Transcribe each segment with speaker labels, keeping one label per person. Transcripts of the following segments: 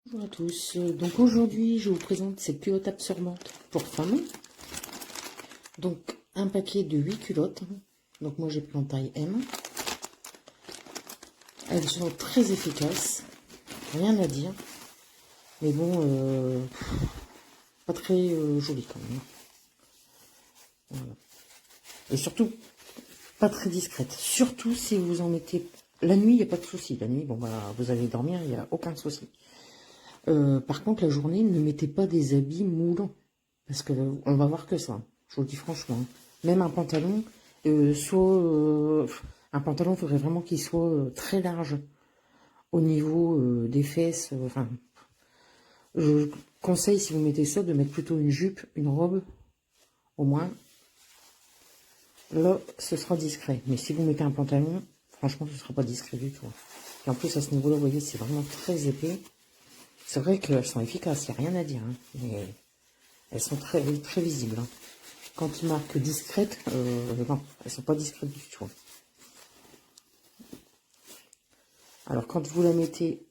Speaker 1: Bonjour à tous. Donc aujourd'hui, je vous présente ces culottes absorbantes pour femmes. Donc un paquet de 8 culottes. Donc moi j'ai pris en taille M. Elles sont très efficaces. Rien à dire. Mais bon, pas très jolies quand même. Voilà. Et surtout, pas très discrètes. Surtout si vous en mettez... La nuit, il n'y a pas de souci. La nuit, bon bah vous allez dormir, il n'y a aucun souci. Par contre, la journée, ne mettez pas des habits moulants. Parce que on va voir que ça. Je vous le dis franchement. Même un pantalon, un pantalon, il faudrait vraiment qu'il soit très large au niveau des fesses. Enfin, je conseille, si vous mettez ça, de mettre plutôt une jupe, une robe, au moins. Là, ce sera discret. Mais si vous mettez un pantalon, franchement, ce ne sera pas discret du tout. Et en plus, à ce niveau-là, vous voyez, c'est vraiment très épais. C'est vrai qu'elles sont efficaces, il n'y a rien à dire. Hein, mais elles sont très, très visibles. Hein. Quand ils marquent discrètes, non, elles sont pas discrètes du tout. Alors, quand vous la mettez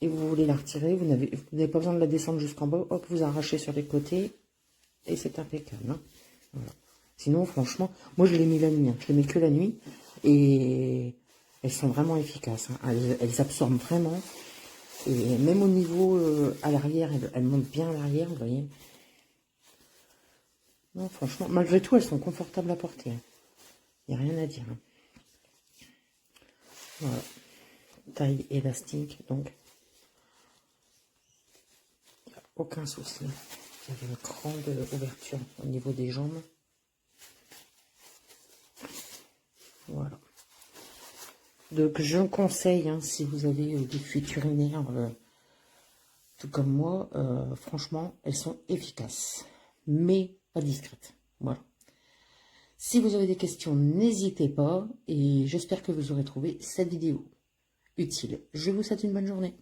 Speaker 1: et vous voulez la retirer, vous n'avez pas besoin de la descendre jusqu'en bas. Hop, vous arrachez sur les côtés et c'est impeccable. Hein. Voilà. Sinon, franchement, moi je les mets la nuit. Hein. Je les mets que la nuit et elles sont vraiment efficaces. Hein. Elles absorbent vraiment. Et même au niveau à l'arrière, elles montent bien à l'arrière, vous voyez. Non, franchement, malgré tout, elles sont confortables à porter. Il n'y a rien à dire. Hein. Voilà. Taille élastique, donc il n'y a aucun souci. Il y a une grande ouverture au niveau des jambes. Voilà. Donc je conseille, hein, si vous avez des fuites urinaires, tout comme moi, franchement, elles sont efficaces, mais pas discrètes. Voilà. Si vous avez des questions, n'hésitez pas, et j'espère que vous aurez trouvé cette vidéo utile. Je vous souhaite une bonne journée.